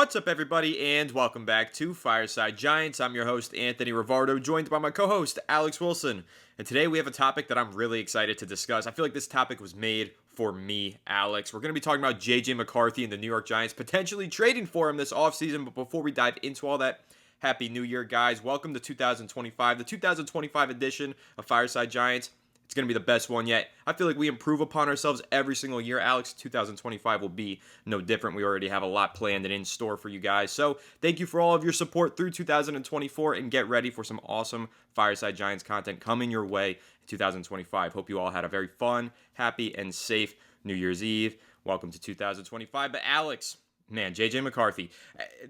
What's up, everybody, and welcome back to Fireside Giants. I'm your host, Anthony Rivardo, joined by my co-host, Alex Wilson. And today we have a topic that I'm really excited to discuss. I feel like this topic was made for me, Alex. We're going to be talking about JJ McCarthy and the New York Giants potentially trading for him this offseason. But before we dive into all that, Happy New Year, guys. Welcome to 2025, the 2025 edition of Fireside Giants. It's going to be the best one yet. I feel like we improve upon ourselves every single year. Alex, 2025 will be no different. We already have a lot planned and in store for you guys. So thank you for all of your support through 2024, and get ready for some awesome Fireside Giants content coming your way in 2025. Hope you all had a very fun, happy, and safe New Year's Eve. Welcome to 2025. But Alex, man, JJ McCarthy.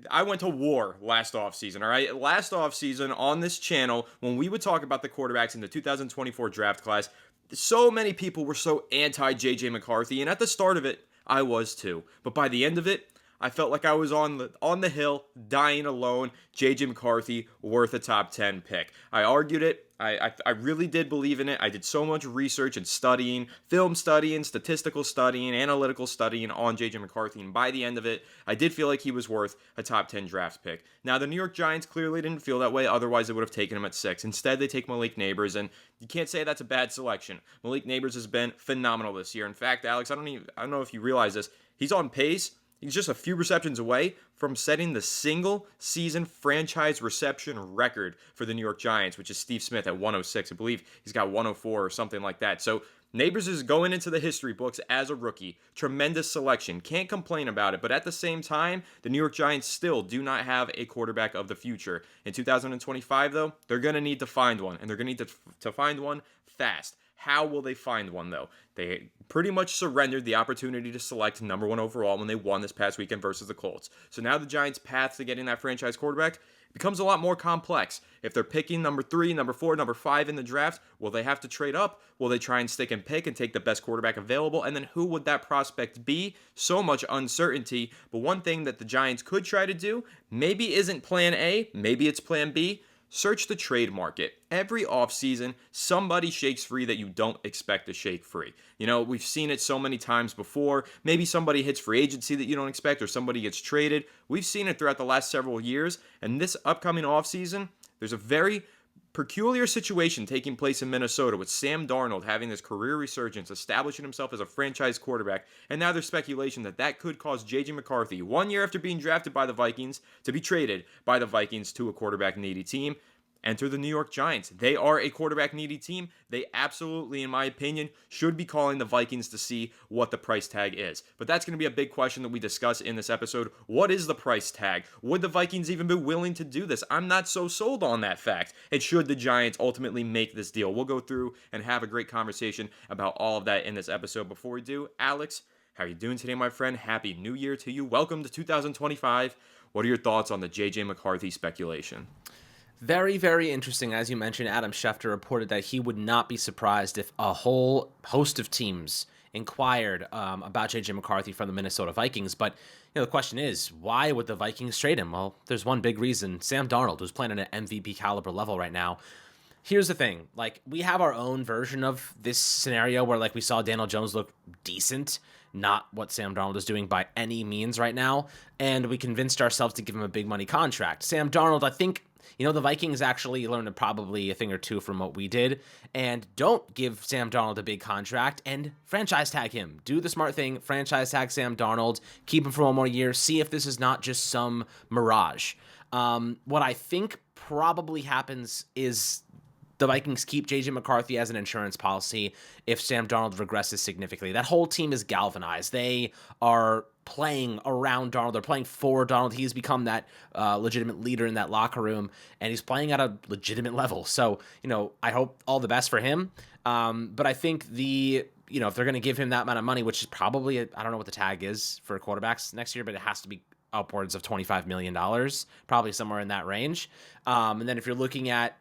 I went to war last offseason, all right? Last offseason on this channel, when we would talk about the quarterbacks in the 2024 draft class, so many people were so anti-JJ McCarthy, and at the start of it, I was too. But by the end of it, I felt like I was on the hill, dying alone. JJ McCarthy, worth a top 10 pick. I argued it. I really did believe in it. I did so much research and studying, film studying, statistical studying, analytical studying on JJ McCarthy. And by the end of it, I did feel like he was worth a top 10 draft pick. Now, the New York Giants clearly didn't feel that way. Otherwise, they would have taken him at 6. Instead, they take Malik Nabers, and you can't say that's a bad selection. Malik Nabers has been phenomenal this year. In fact, Alex, I don't know if you realize this. He's on pace. He's just a few receptions away from setting the single-season franchise reception record for the New York Giants, which is Steve Smith at 106. I believe he's got 104 or something like that. So Nabers is going into the history books as a rookie. Tremendous selection. Can't complain about it. But at the same time, the New York Giants still do not have a quarterback of the future. In 2025, though, they're going to need to find one, and they're going to need to find one fast. How will they find one, though? They pretty much surrendered the opportunity to select number 1 overall when they won this past weekend versus the Colts. So now the Giants' path to getting that franchise quarterback becomes a lot more complex. If they're picking number 3, number 4, number 5 in the draft, will they have to trade up? Will they try and stick and pick and take the best quarterback available? And then who would that prospect be? So much uncertainty. But one thing that the Giants could try to do, maybe isn't plan A, maybe it's plan B. Search the trade market. Every offseason, somebody shakes free that you don't expect to shake free. You know, we've seen it so many times before. Maybe somebody hits free agency that you don't expect, or somebody gets traded. We've seen it throughout the last several years. And this upcoming offseason, there's a very peculiar situation taking place in Minnesota with Sam Darnold having this career resurgence, establishing himself as a franchise quarterback, and now there's speculation that could cause JJ McCarthy, 1 year after being drafted by the Vikings, to be traded by the Vikings to a quarterback-needy team. Enter the New York Giants. They are a quarterback-needy team. They absolutely, in my opinion, should be calling the Vikings to see what the price tag is. But that's going to be a big question that we discuss in this episode. What is the price tag? Would the Vikings even be willing to do this? I'm not so sold on that fact. And should the Giants ultimately make this deal? We'll go through and have a great conversation about all of that in this episode. Before we do, Alex, how are you doing today, my friend? Happy New Year to you. Welcome to 2025. What are your thoughts on the JJ McCarthy speculation? Very, very interesting. As you mentioned, Adam Schefter reported that he would not be surprised if a whole host of teams inquired about JJ McCarthy from the Minnesota Vikings. But the question is, why would the Vikings trade him? Well, there's one big reason. Sam Darnold, who's playing at an MVP caliber level right now. Here's the thing. We have our own version of this scenario where, we saw Daniel Jones look decent, not what Sam Darnold is doing by any means right now, and we convinced ourselves to give him a big money contract. Sam Darnold, I think, the Vikings actually learned probably a thing or two from what we did, and don't give Sam Darnold a big contract and franchise tag him. Do the smart thing, franchise tag Sam Darnold, keep him for one more year, see if this is not just some mirage. What I think probably happens is the Vikings keep JJ McCarthy as an insurance policy if Sam Darnold regresses significantly. That whole team is galvanized. They are playing around Darnold. They're playing for Darnold. He's become that legitimate leader in that locker room, and he's playing at a legitimate level. So, I hope all the best for him. But I think if they're going to give him that amount of money, which is probably, I don't know what the tag is for quarterbacks next year, but it has to be upwards of $25 million, probably somewhere in that range. And then if you're looking at,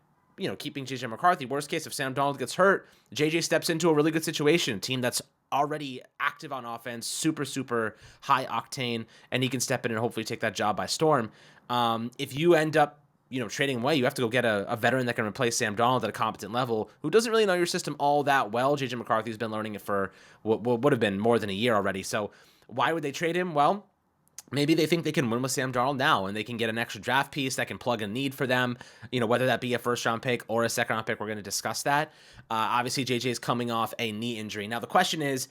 keeping JJ McCarthy, worst case, if Sam Darnold gets hurt, JJ steps into a really good situation, a team that's already active on offense, super, super high octane, and he can step in and hopefully take that job by storm. If you end up, trading away, you have to go get a veteran that can replace Sam Darnold at a competent level, who doesn't really know your system all that well. JJ McCarthy's been learning it for what would have been more than a year already. So why would they trade him? Well, maybe they think they can win with Sam Darnold now and they can get an extra draft piece that can plug a need for them, whether that be a first round pick or a second round pick. We're going to discuss that. Obviously, JJ is coming off a knee injury. Now, the question is,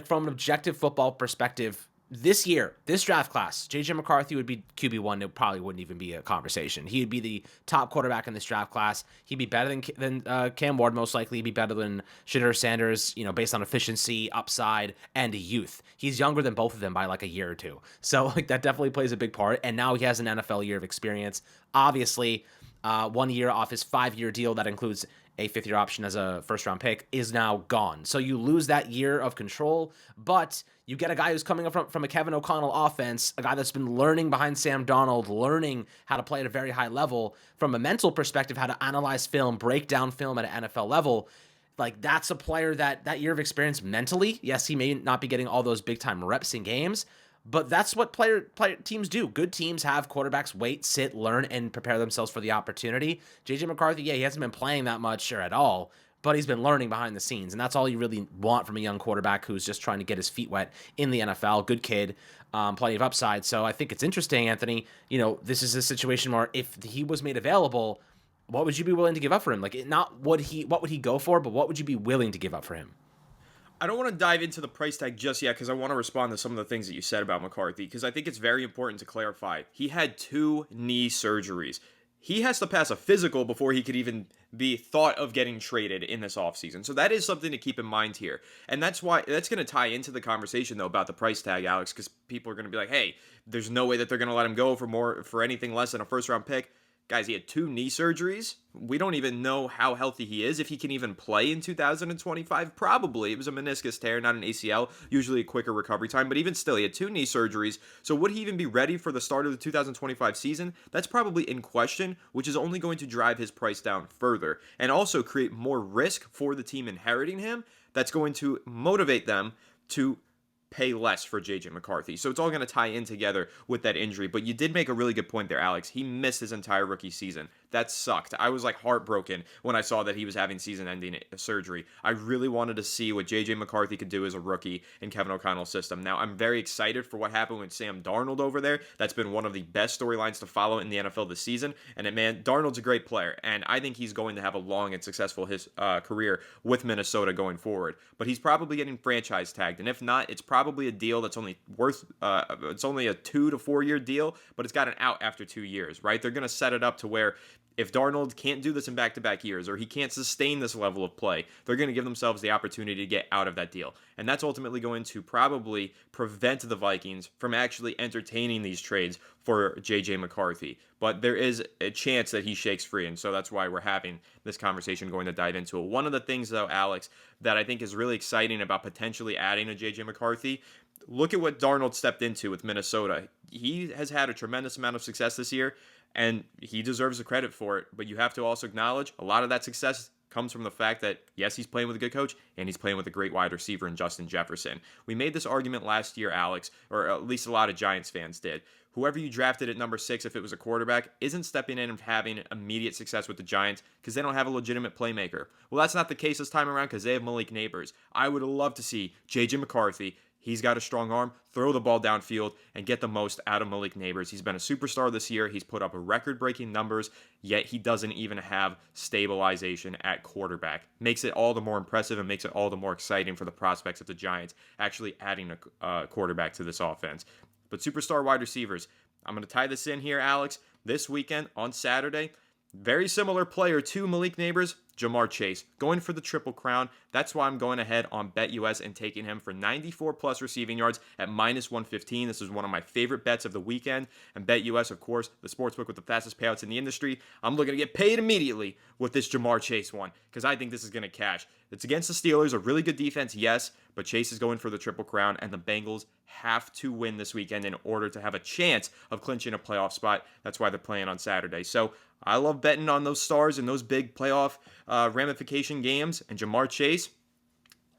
from an objective football perspective, this year, this draft class, JJ McCarthy would be QB1. It probably wouldn't even be a conversation. He would be the top quarterback in this draft class. He'd be better than Cam Ward, most likely. He'd be better than Shedeur Sanders, based on efficiency, upside, and youth. He's younger than both of them by like a year or two. So that definitely plays a big part. And now he has an NFL year of experience. Obviously, 1 year off his 5-year deal that includes a 5th-year option as a first-round pick is now gone. So you lose that year of control, but you get a guy who's coming up from a Kevin O'Connell offense, a guy that's been learning behind Sam Darnold, learning how to play at a very high level, from a mental perspective, how to analyze film, break down film at an NFL level. Like, that's a player that year of experience mentally, yes, he may not be getting all those big-time reps in games, but that's what player teams do. Good teams have quarterbacks wait, sit, learn, and prepare themselves for the opportunity. JJ McCarthy, he hasn't been playing that much or at all, but he's been learning behind the scenes, and that's all you really want from a young quarterback who's just trying to get his feet wet in the NFL. Good kid, plenty of upside. So I think it's interesting, Anthony. This is a situation where if he was made available, what would you be willing to give up for him? Like, not what would he go for, but what would you be willing to give up for him? I don't want to dive into the price tag just yet because I want to respond to some of the things that you said about McCarthy, because I think it's very important to clarify. He had 2 knee surgeries. He has to pass a physical before he could even be thought of getting traded in this offseason. So that is something to keep in mind here. And that's going to tie into the conversation, though, about the price tag, Alex, because people are going to be like, hey, there's no way that they're going to let him go for anything less than a first-round pick. Guys, he had 2 knee surgeries. We don't even know how healthy he is, if he can even play in 2025. Probably. It was a meniscus tear, not an ACL. Usually a quicker recovery time, but even still, he had 2 knee surgeries. So would he even be ready for the start of the 2025 season? That's probably in question, which is only going to drive his price down further and also create more risk for the team inheriting him. That's going to motivate them to pay less for JJ McCarthy. So it's all going to tie in together with that injury. But you did make a really good point there, Alex. He missed his entire rookie season. That sucked. I was like heartbroken when I saw that he was having season-ending surgery. I really wanted to see what JJ McCarthy could do as a rookie in Kevin O'Connell's system. Now, I'm very excited for what happened with Sam Darnold over there. That's been one of the best storylines to follow in the NFL this season. And man, Darnold's a great player, and I think he's going to have a long and successful career with Minnesota going forward. But he's probably getting franchise tagged, and if not, it's probably a deal that's only it's only a 2 to 4 year deal, but it's got an out after 2 years, right? They're going to set it up to where if Darnold can't do this in back-to-back years, or he can't sustain this level of play, they're going to give themselves the opportunity to get out of that deal. And that's ultimately going to probably prevent the Vikings from actually entertaining these trades for JJ McCarthy. But there is a chance that he shakes free, and so that's why we're having this conversation, going to dive into it. One of the things, though, Alex, that I think is really exciting about potentially adding a JJ McCarthy, look at what Darnold stepped into with Minnesota. He has had a tremendous amount of success this year, and he deserves the credit for it. But you have to also acknowledge a lot of that success comes from the fact that, yes, he's playing with a good coach, and he's playing with a great wide receiver in Justin Jefferson. We made this argument last year, Alex, or at least a lot of Giants fans did. Whoever you drafted at number 6, if it was a quarterback, isn't stepping in and having immediate success with the Giants because they don't have a legitimate playmaker. Well, that's not the case this time around because they have Malik Neighbors. I would love to see J.J. McCarthy. He's got a strong arm, throw the ball downfield, and get the most out of Malik Neighbors. He's been a superstar this year. He's put up record-breaking numbers, yet he doesn't even have stabilization at quarterback. Makes it all the more impressive and makes it all the more exciting for the prospects of the Giants actually adding a quarterback to this offense. But superstar wide receivers, I'm going to tie this in here, Alex. This weekend on Saturday, very similar player to Malik Neighbors, Ja'Marr Chase, going for the Triple Crown. That's why I'm going ahead on BetUS and taking him for 94-plus receiving yards at -115. This is one of my favorite bets of the weekend. And BetUS, of course, the sportsbook with the fastest payouts in the industry. I'm looking to get paid immediately with this Ja'Marr Chase one because I think this is going to cash. It's against the Steelers, a really good defense, yes, but Chase is going for the Triple Crown, and the Bengals have to win this weekend in order to have a chance of clinching a playoff spot. That's why they're playing on Saturday. So I love betting on those stars in those big playoff ramification games, and Ja'Marr Chase,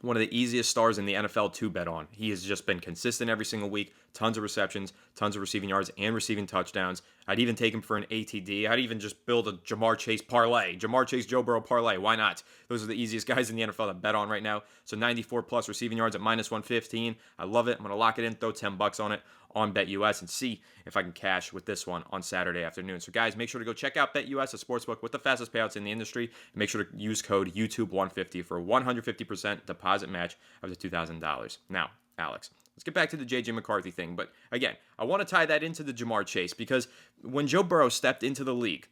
one of the easiest stars in the NFL to bet on. He has just been consistent every single week, tons of receptions, tons of receiving yards, and receiving touchdowns. I'd even take him for an ATD. I'd even just build a Jamar Chase parlay. Jamar Chase, Joe Burrow parlay. Why not? Those are the easiest guys in the NFL to bet on right now. So 94 plus receiving yards at minus 115. I love it. I'm going to lock it in, throw $10 on it on BetUS and see if I can cash with this one on Saturday afternoon. So guys, make sure to go check out BetUS, a sportsbook with the fastest payouts in the industry. And make sure to use code YouTube150 for a 150% deposit match up to $2,000. Now, Alex, let's get back to the JJ McCarthy thing. But again, I want to tie that into the Jamar Chase because when Joe Burrow stepped into the league,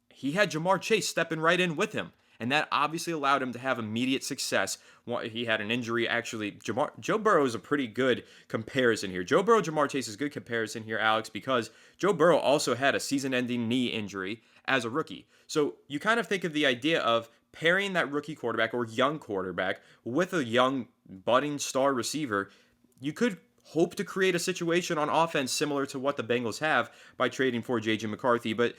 he had Jamar Chase stepping right in with him. And that obviously allowed him to have immediate success. He had an injury. Actually, Joe Burrow is a pretty good comparison here. Joe Burrow, Jamar Chase is a good comparison here, Alex, because Joe Burrow also had a season-ending knee injury as a rookie. So you kind of think of the idea of pairing that rookie quarterback or young quarterback with a young budding star receiver. You could hope to create a situation on offense similar to what the Bengals have by trading for JJ McCarthy. But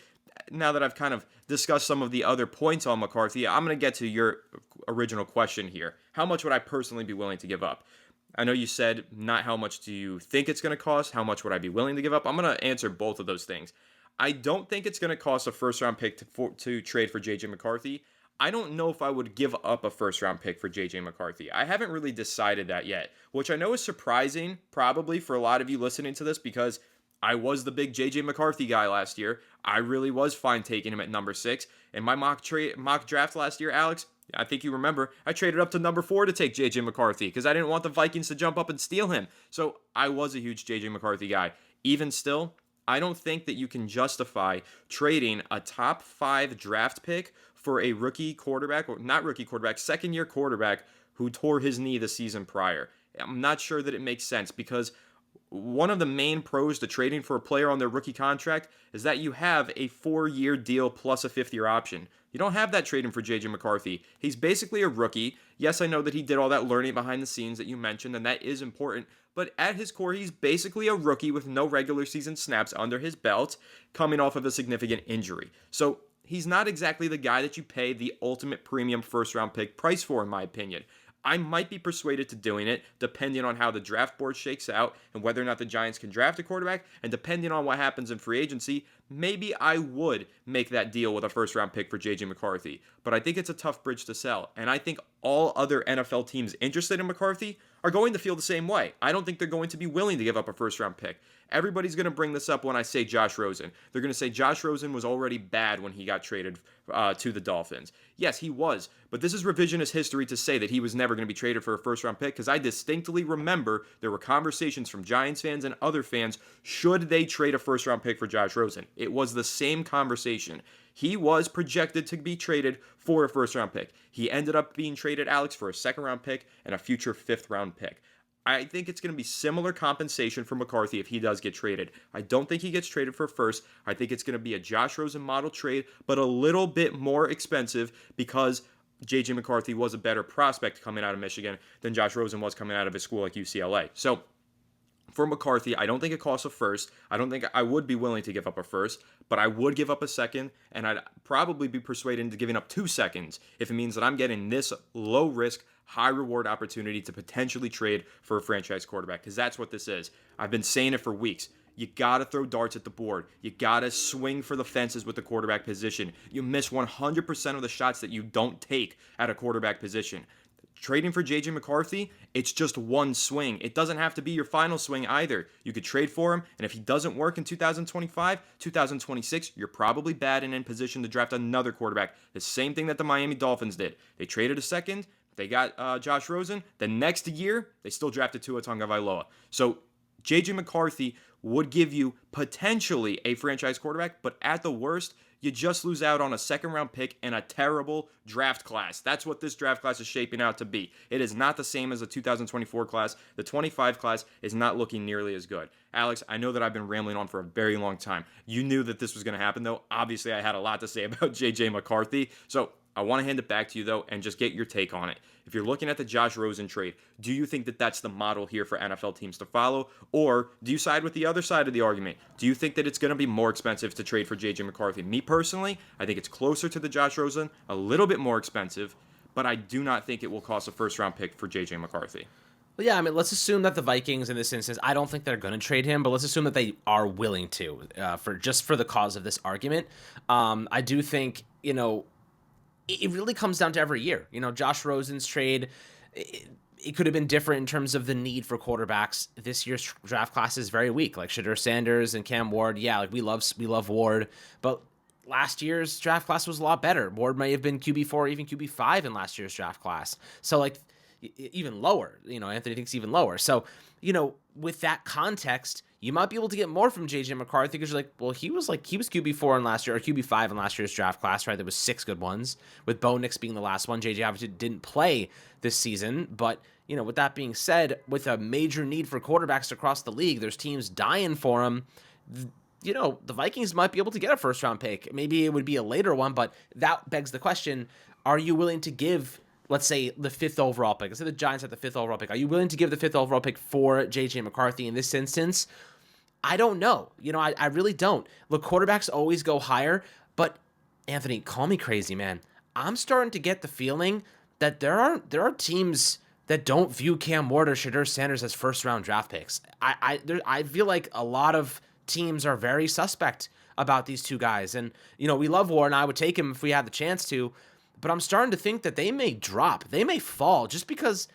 now that I've kind of discussed some of the other points on McCarthy, I'm going to get to your original question here. How much would I personally be willing to give up? I know you said not how much do you think it's going to cost, how much would I be willing to give up? I'm going to answer both of those things. I don't think it's going to cost a first-round pick to trade for JJ McCarthy. I don't know if I would give up a first-round pick for JJ McCarthy. I haven't really decided that yet, which I know is surprising probably for a lot of you listening to this because I was the big JJ McCarthy guy last year. I really was fine taking him at number 6. In my mock draft last year, Alex, I think you remember, I traded up to number 4 to take JJ McCarthy because I didn't want the Vikings to jump up and steal him. So I was a huge JJ McCarthy guy. Even still, I don't think that you can justify trading a top 5 draft pick for a rookie quarterback, or not rookie quarterback, second-year quarterback who tore his knee the season prior. I'm not sure that it makes sense because one of the main pros to trading for a player on their rookie contract is that you have a 4-year deal plus a 5th-year option. You don't have that trading for JJ McCarthy. He's basically a rookie. Yes, I know that he did all that learning behind the scenes that you mentioned, and that is important. But at his core, he's basically a rookie with no regular season snaps under his belt, coming off of a significant injury. So he's not exactly the guy that you pay the ultimate premium first-round pick price for, in my opinion. I might be persuaded to doing it depending on how the draft board shakes out and whether or not the Giants can draft a quarterback, and depending on what happens in free agency, maybe I would make that deal with a first-round pick for JJ McCarthy. But I think it's a tough bridge to sell, and I think all other NFL teams interested in McCarthy are going to feel the same way. I don't think they're going to be willing to give up a first-round pick. Everybody's going to bring this up when I say Josh Rosen. They're going to say Josh Rosen was already bad when he got traded to the Dolphins. Yes, he was, but this is revisionist history to say that he was never going to be traded for a first-round pick because I distinctly remember there were conversations from Giants fans and other fans, should they trade a first-round pick for Josh Rosen? It was the same conversation. He was projected to be traded for a first-round pick. He ended up being traded, Alex, for a second-round pick and a future 5th-round pick. I think it's going to be similar compensation for McCarthy if he does get traded. I don't think he gets traded for first. I think it's going to be a Josh Rosen model trade, but a little bit more expensive because J.J. McCarthy was a better prospect coming out of Michigan than Josh Rosen was coming out of his school like UCLA. So for McCarthy, I don't think it costs a first. I don't think I would be willing to give up a first, but I would give up a second, and I'd probably be persuaded into giving up 2 seconds if it means that I'm getting this low-risk, high-reward opportunity to potentially trade for a franchise quarterback, because that's what this is. I've been saying it for weeks. You got to throw darts at the board. You got to swing for the fences with the quarterback position. You miss 100% of the shots that you don't take at a quarterback position. Trading for JJ McCarthy, it's just one swing. It doesn't have to be your final swing either. You could trade for him, and if he doesn't work in 2025, 2026, you're probably bad and in position to draft another quarterback. The same thing that the Miami Dolphins did. They traded a second, they got Josh Rosen. The next year, they still drafted Tua Tagovailoa. So JJ McCarthy would give you potentially a franchise quarterback, but at the worst, you just lose out on a second-round pick and a terrible draft class. That's what this draft class is shaping out to be. It is not the same as the 2024 class. The 25 class is not looking nearly as good. Alex, I know that I've been rambling on for a very long time. You knew that this was going to happen, though. Obviously, I had a lot to say about J.J. McCarthy. So I want to hand it back to you, though, and just get your take on it. If you're looking at the Josh Rosen trade, do you think that that's the model here for NFL teams to follow? Or do you side with the other side of the argument? Do you think that it's going to be more expensive to trade for J.J. McCarthy? Me personally, I think it's closer to the Josh Rosen, a little bit more expensive, but I do not think it will cost a first-round pick for J.J. McCarthy. Well, yeah, I mean, let's assume that the Vikings, in this instance, I don't think they're going to trade him, but let's assume that they are willing to, for the cause of this argument. I do think it really comes down to every year. Josh Rosen's trade, it could have been different in terms of the need for quarterbacks. This year's draft class is very weak. Like Shadur Sanders and Cam Ward, yeah, like we love Ward, but last year's draft class was a lot better. Ward may have been QB4, even QB5 in last year's draft class. So like even lower, Anthony thinks even lower. So, with that context, you might be able to get more from JJ McCarthy because you're like, well, he was QB4 in last year or QB5 in last year's draft class, right? There was 6 good ones, with Bo Nix being the last one. JJ obviously didn't play this season, but with that being said, with a major need for quarterbacks across the league, there's teams dying for him. The Vikings might be able to get a first round pick. Maybe it would be a later one, but that begs the question, are you willing to give, let's say, the 5th overall pick? Let's say the Giants have the 5th overall pick. Are you willing to give the 5th overall pick for JJ McCarthy in this instance? I don't know. I really don't. Look, quarterbacks always go higher, but Anthony, call me crazy, man. I'm starting to get the feeling that there are teams that don't view Cam Ward or Shadur Sanders as first round draft picks. I feel like a lot of teams are very suspect about these two guys, and we love Ward, and I would take him if we had the chance to, but I'm starting to think that they may drop, they may fall, just because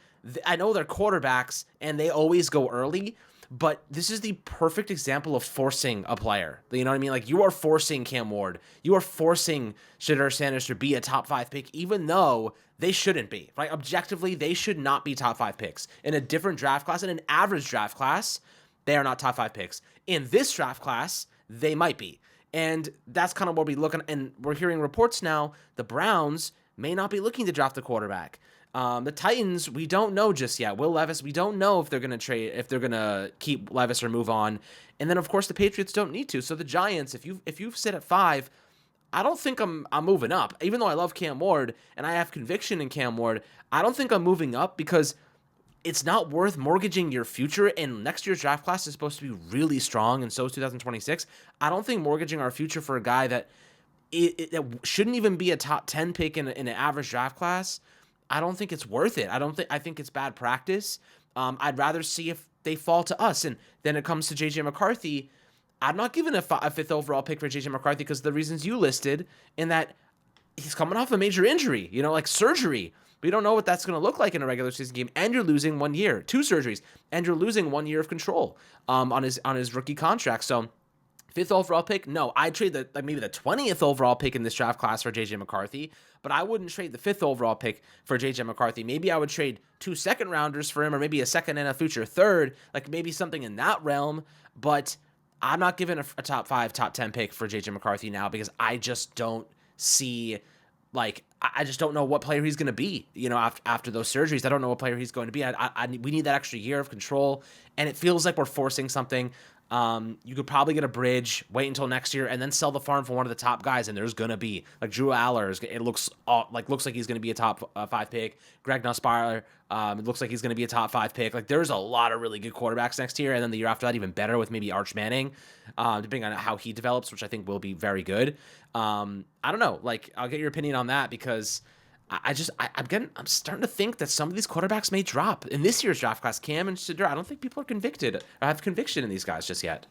I know they're quarterbacks and they always go early. But this is the perfect example of forcing a player. You know what I mean? Like, you are forcing Cam Ward. You are forcing Shadur Sanders to be a top 5 pick, even though they shouldn't be. Right? Objectively, they should not be top 5 picks. In a different draft class, in an average draft class, they are not top 5 picks. In this draft class, they might be. And that's kind of what we're looking at. And we're hearing reports now, the Browns may not be looking to draft the quarterback. The Titans, we don't know just yet. Will Levis, we don't know if they're going to trade, if they're going to keep Levis or move on. And then, of course, the Patriots don't need to. So the Giants, if you sit at 5, I don't think I'm moving up. Even though I love Cam Ward and I have conviction in Cam Ward, I don't think I'm moving up because it's not worth mortgaging your future. And next year's draft class is supposed to be really strong, and so is 2026. I don't think mortgaging our future for a guy that it shouldn't even be a top 10 pick in an average draft class, I don't think it's worth it. I think it's bad practice. I'd rather see if they fall to us. And then it comes to JJ McCarthy. I'm not giving a 5th overall pick for JJ McCarthy because of the reasons you listed, in that he's coming off a major injury, like surgery. We don't know what that's going to look like in a regular season game. And you're losing 1 year, 2 surgeries, and you're losing 1 year of control on his rookie contract. So 5th overall pick? No, I'd trade maybe the 20th overall pick in this draft class for JJ McCarthy, but I wouldn't trade the 5th overall pick for JJ McCarthy. Maybe I would trade 2 second rounders for him, or maybe a second and a future third, like maybe something in that realm, but I'm not giving a top 5, top 10 pick for JJ McCarthy now because I just don't see, I just don't know what player he's going to be, after those surgeries. I don't know what player he's going to be. We need that extra year of control, and it feels like we're forcing something. You could probably get a bridge, wait until next year, and then sell the farm for one of the top guys. And there's gonna be like Drew Aller. It looks like he's gonna be a top 5 pick. Greg Nussbauer, it looks like he's gonna be a top 5 pick. Like, there's a lot of really good quarterbacks next year, and then the year after that even better with maybe Arch Manning, depending on how he develops, which I think will be very good. I don't know. Like, I'll get your opinion on that because I'm starting to think that some of these quarterbacks may drop in this year's draft class. Cam and Shadur, I don't think people are convicted or have conviction in these guys just yet.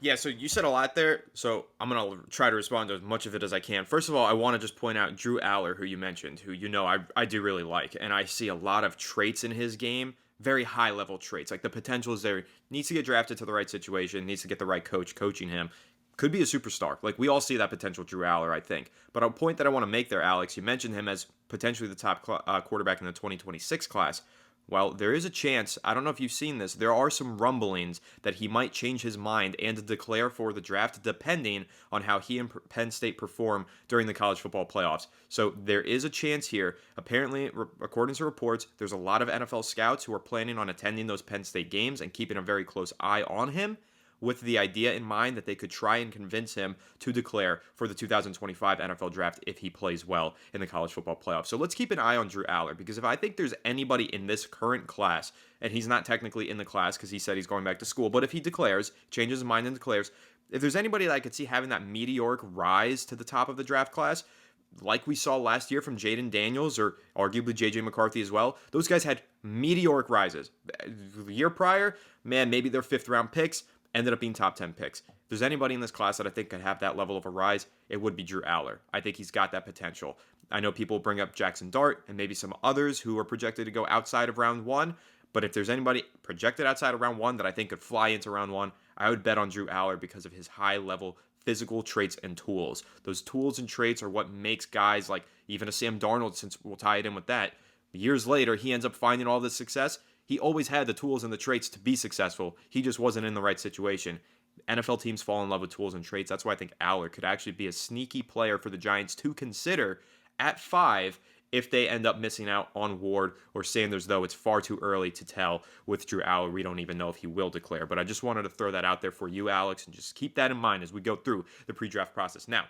Yeah, so you said a lot there, so I'm going to try to respond to as much of it as I can. First of all, I want to just point out Drew Aller, who you mentioned, who I do really like, and I see a lot of traits in his game, very high-level traits. Like, the potential is there. Needs to get drafted to the right situation, needs to get the right coach coaching him. Could be a superstar. Like, we all see that potential Drew Aller, I think. But a point that I want to make there, Alex, you mentioned him as potentially the top quarterback in the 2026 class. Well, there is a chance, I don't know if you've seen this, there are some rumblings that he might change his mind and declare for the draft depending on how he and Penn State perform during the college football playoffs. So there is a chance here. Apparently, according to reports, there's a lot of NFL scouts who are planning on attending those Penn State games and keeping a very close eye on him, with the idea in mind that they could try and convince him to declare for the 2025 NFL draft if he plays well in the college football playoffs. So let's keep an eye on Drew Aller, because if I think there's anybody in this current class, and he's not technically in the class because he said he's going back to school, but if he declares, changes his mind and declares, if there's anybody that I could see having that meteoric rise to the top of the draft class, like we saw last year from Jaden Daniels or arguably JJ McCarthy as well, those guys had Meteoric rises. The year prior, man, maybe they're 5th-round picks, ended up being top 10 picks. If there's anybody in this class that I think could have that level of a rise, it would be Drew Aller. I think he's got that potential. I know people bring up Jackson Dart and maybe some others who are projected to go outside of round 1, but if there's anybody projected outside of round 1 that I think could fly into round 1, I would bet on Drew Aller because of his high-level physical traits and tools. Those tools and traits are what makes guys like even a Sam Darnold, since we'll tie it in with that. Years later, he ends up finding all this success. He always had the tools and the traits to be successful. He just wasn't in the right situation. NFL teams fall in love with tools and traits. That's why I think Aller could actually be a sneaky player for the Giants to consider at 5 if they end up missing out on Ward or Sanders, though it's far too early to tell with Drew Aller. We don't even know if he will declare. But I just wanted to throw that out there for you, Alex, and just keep that in mind as we go through the pre-draft process. Now,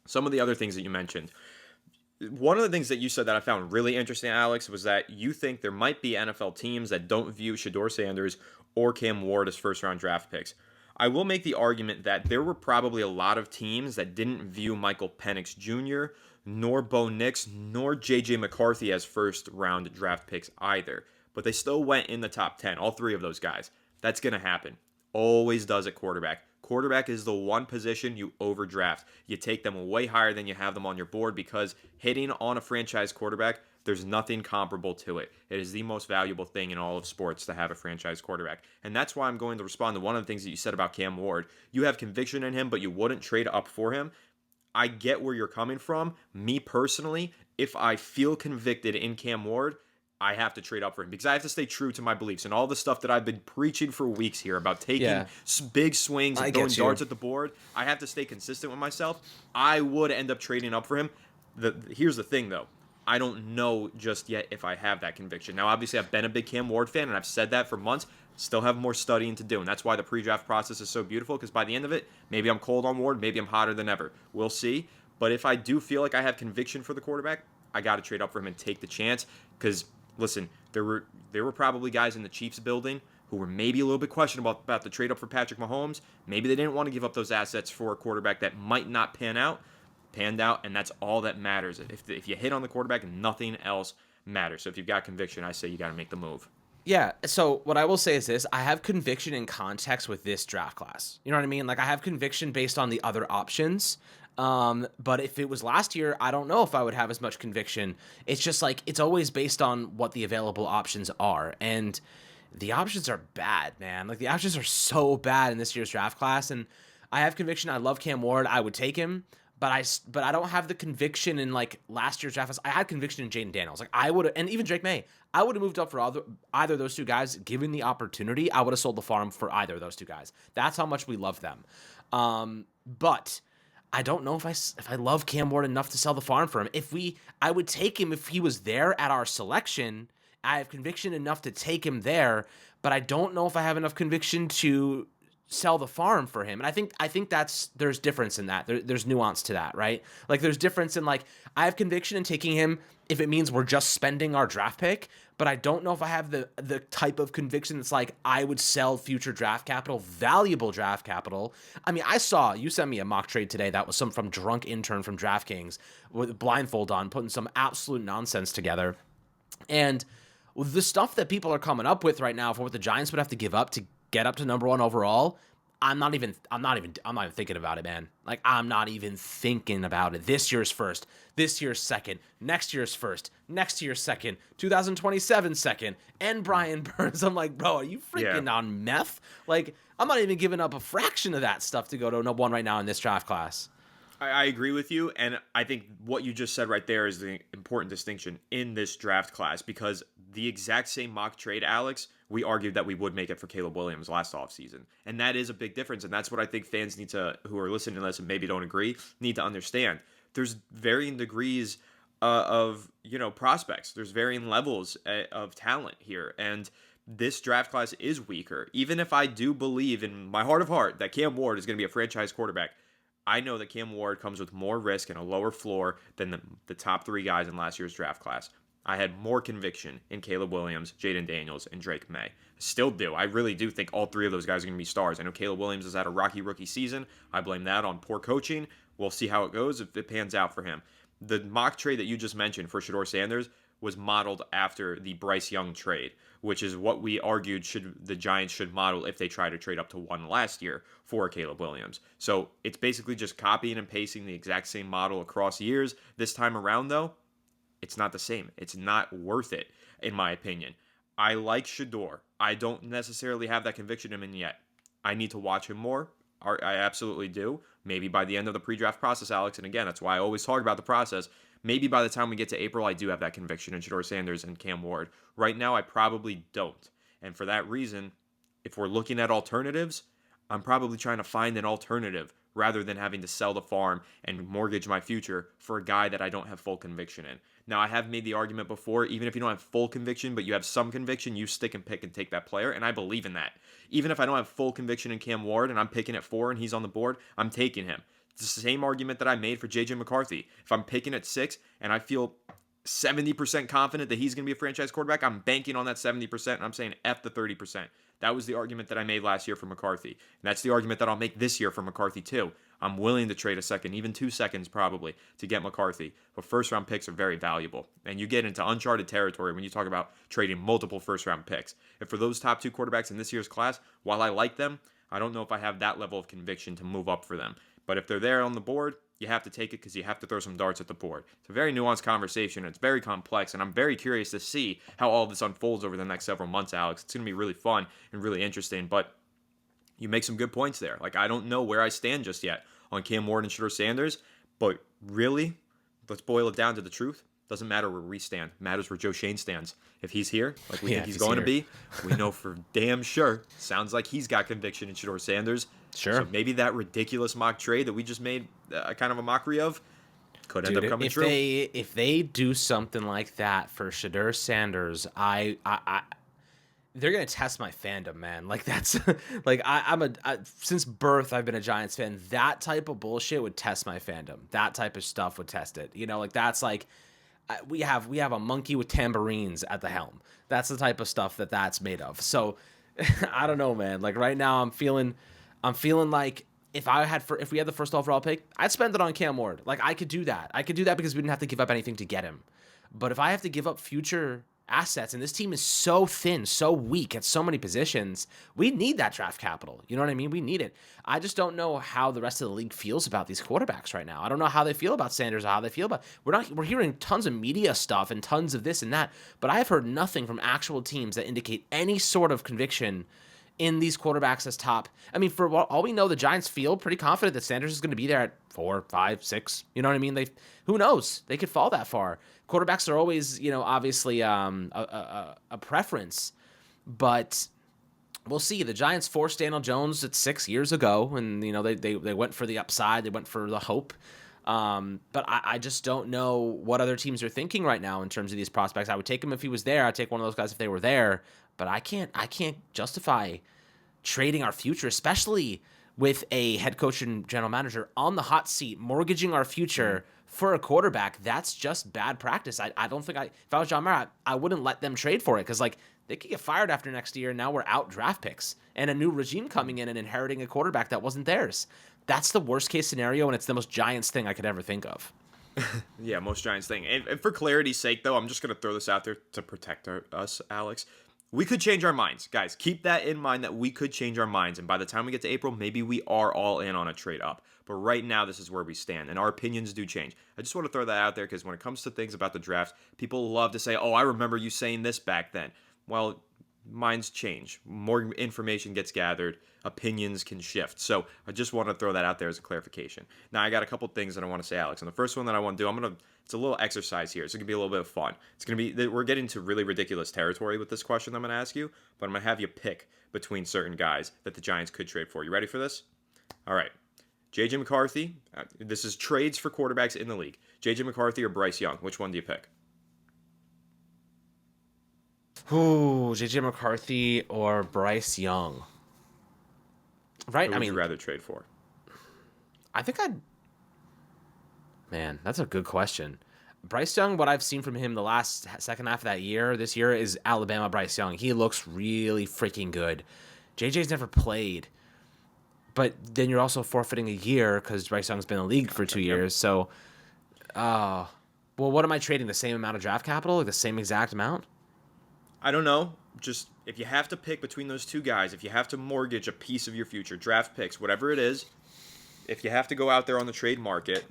some of the other things that you mentioned. One of the things that you said that I found really interesting, Alex, was that you think there might be NFL teams that don't view Shedeur Sanders or Cam Ward as first-round draft picks. I will make the argument that there were probably a lot of teams that didn't view Michael Penix Jr., nor Bo Nix, nor JJ McCarthy as first-round draft picks either. But they still went in the top 10, all 3 of those guys. That's going to happen. Always does at quarterback. Quarterback is the one position you overdraft. You take them way higher than you have them on your board because hitting on a franchise quarterback, there's nothing comparable to it. It is the most valuable thing in all of sports to have a franchise quarterback. And that's why I'm going to respond to one of the things that you said about Cam Ward. You have conviction in him, but you wouldn't trade up for him. I get where you're coming from. Me personally, if I feel convicted in Cam Ward, I have to trade up for him because I have to stay true to my beliefs and all the stuff that I've been preaching for weeks here about taking big swings and throwing darts at the board. I have to stay consistent with myself. I would end up trading up for him. Here's the thing, though. I don't know just yet if I have that conviction. Now, obviously, I've been a big Cam Ward fan, and I've said that for months. Still have more studying to do, and that's why the pre-draft process is so beautiful because by the end of it, maybe I'm cold on Ward, maybe I'm hotter than ever. We'll see. But if I do feel like I have conviction for the quarterback, I got to trade up for him and take the chance because listen, there were probably guys in the Chiefs building who were maybe a little bit questionable about the trade up for Patrick Mahomes. Maybe they didn't want to give up those assets for a quarterback that might not panned out, and that's all that matters. If you hit on the quarterback, nothing else matters. So if you've got conviction, I say you got to make the move. Yeah, so what I will say is this. I have conviction in context with this draft class. You know what I mean? Like, I have conviction based on the other options. But if it was last year, I don't know if I would have as much conviction. It's just like, it's always based on what the available options are. And the options are bad, man. Like, the options are so bad in this year's draft class. And I have conviction. I love Cam Ward. I would take him. But I don't have the conviction in like last year's draft class. I had conviction in Jaden Daniels. Like I would, and even Drake May. I would have moved up for either of those 2 guys. Given the opportunity, I would have sold the farm for either of those 2 guys. That's how much we love them. But I don't know if I love Cam Ward enough to sell the farm for him. I would take him if he was there at our selection. I have conviction enough to take him there, but I don't know if I have enough conviction to sell the farm for him. And I think there's difference in that. There's nuance to that, right? Like there's difference in like, I have conviction in taking him if it means we're just spending our draft pick, but I don't know if I have the type of conviction that's like, I would sell future draft capital, valuable draft capital. I mean, you sent me a mock trade today that was some from drunk intern from DraftKings with blindfold on, putting some absolute nonsense together. And the stuff that people are coming up with right now for what the Giants would have to give up to get up to number 1 overall, I'm not even thinking about it, man. Like, I'm not even thinking about it. This year's first, this year's second, next year's first, next year's second, 2027 second, and Brian Burns. I'm like, bro, are you freaking on meth? Like, I'm not even giving up a fraction of that stuff to go to number 1 right now in this draft class. I agree with you, and I think what you just said right there is the important distinction in this draft class because the exact same mock trade, Alex, we argued that we would make it for Caleb Williams last offseason. And that is a big difference, and that's what I think fans need to, who are listening to this and maybe don't agree, need to understand. There's varying degrees of prospects. There's varying levels of talent here, and this draft class is weaker. Even if I do believe in my heart of heart that Cam Ward is going to be a franchise quarterback, I know that Cam Ward comes with more risk and a lower floor than the top 3 guys in last year's draft class. I had more conviction in Caleb Williams, Jaden Daniels, and Drake May. Still do. I really do think all 3 of those guys are going to be stars. I know Caleb Williams has had a rocky rookie season. I blame that on poor coaching. We'll see how it goes if it pans out for him. The mock trade that you just mentioned for Shedeur Sanders was modeled after the Bryce Young trade, which is what we argued the Giants should model if they try to trade up to 1 last year for Caleb Williams. So it's basically just copying and pasting the exact same model across years. This time around, though, it's not the same. It's not worth it, in my opinion. I like Shedeur. I don't necessarily have that conviction in him yet. I need to watch him more. I absolutely do. Maybe by the end of the pre-draft process, Alex, and again, that's why I always talk about the process. Maybe by the time we get to April, I do have that conviction in Shedeur Sanders and Cam Ward. Right now, I probably don't. And for that reason, if we're looking at alternatives, I'm probably trying to find an alternative rather than having to sell the farm and mortgage my future for a guy that I don't have full conviction in. Now, I have made the argument before, even if you don't have full conviction, but you have some conviction, you stick and pick and take that player, and I believe in that. Even if I don't have full conviction in Cam Ward and I'm picking at 4 and he's on the board, I'm taking him. It's the same argument that I made for JJ McCarthy. If I'm picking at 6 and I feel 70% confident that he's going to be a franchise quarterback, I'm banking on that 70% and I'm saying F the 30%. That was the argument that I made last year for McCarthy. And that's the argument that I'll make this year for McCarthy too. I'm willing to trade a second, even 2 seconds probably, to get McCarthy. But first-round picks are very valuable. And you get into uncharted territory when you talk about trading multiple first-round picks. And for those top 2 quarterbacks in this year's class, while I like them, I don't know if I have that level of conviction to move up for them. But if they're there on the board, you have to take it because you have to throw some darts at the board. It's a very nuanced conversation. It's very complex, and I'm very curious to see how all this unfolds over the next several months, Alex. It's going to be really fun and really interesting, but you make some good points there. Like, I don't know where I stand just yet on Cam Ward and Shedeur Sanders, but really, let's boil it down to the truth. Doesn't matter where we stand. It matters where Joe Shane stands. If he's here, like we think he's going to be, we know for damn sure. Sounds like he's got conviction in Shedeur Sanders. Sure. So maybe that ridiculous mock trade that we just made kind of a mockery of could end up coming true. If they do something like that for Shedeur Sanders, they're gonna test my fandom, man. Like that's like since birth I've been a Giants fan. That type of bullshit would test my fandom. That type of stuff would test it. You know, like that's like we have a monkey with tambourines at the helm. That's the type of stuff that's made of. So I don't know, man. Like right now I'm feeling like if we had the first overall pick, I'd spend it on Cam Ward. Like I could do that. I could do that because we didn't have to give up anything to get him. But if I have to give up future assets, and this team is so thin, so weak at so many positions, we need that draft capital. You know what I mean? We need it. I just don't know how the rest of the league feels about these quarterbacks right now. I don't know how they feel about Sanders or how they feel about. We're hearing tons of media stuff and tons of this and that, but I have heard nothing from actual teams that indicate any sort of conviction in these quarterbacks as top. I mean, for all we know, the Giants feel pretty confident that Sanders is going to be there at 4, 5, 6. You know what I mean? Who knows? They could fall that far. Quarterbacks are always, obviously a preference, but we'll see. The Giants forced Daniel Jones at 6 years ago, and they went for the upside, they went for the hope. But I just don't know what other teams are thinking right now in terms of these prospects. I would take him if he was there. I'd take one of those guys if they were there. But I can't justify trading our future, especially with a head coach and general manager on the hot seat, mortgaging our future for a quarterback. That's just bad practice. I don't think if I was John Mara, I wouldn't let them trade for it because they could get fired after next year. And now we're out draft picks and a new regime coming in and inheriting a quarterback that wasn't theirs. That's the worst case scenario, and it's the most Giants thing I could ever think of. Yeah, most Giants thing. And for clarity's sake, though, I'm just going to throw this out there to protect us, Alex. We could change our minds. Guys, keep that in mind that we could change our minds. And by the time we get to April, maybe we are all in on a trade up. But right now, this is where we stand. And our opinions do change. I just want to throw that out there because when it comes to things about the draft, people love to say, oh, I remember you saying this back then. Well, minds change. More information gets gathered. Opinions can shift. So I just want to throw that out there as a clarification. Now, I got a couple things that I want to say, Alex. And the first one that I want to do, it's a little exercise here. So it's going to be a little bit of fun. It's going to be, we're getting to really ridiculous territory with this question I'm going to ask you, but I'm going to have you pick between certain guys that the Giants could trade for. You ready for this? All right. JJ McCarthy. This is trades for quarterbacks in the league. JJ McCarthy or Bryce Young. Which one do you pick? Ooh, JJ McCarthy or Bryce Young. Right? Who would you rather trade for? I think Man, that's a good question. Bryce Young, what I've seen from him the second half of this year is Alabama Bryce Young. He looks really freaking good. JJ's never played, but then you're also forfeiting a year because Bryce Young's been in the league for 2 years. So, Well, what am I trading? The same amount of draft capital, like the same exact amount? I don't know. Just if you have to pick between those two guys, if you have to mortgage a piece of your future, draft picks, whatever it is, if you have to go out there on the trade market,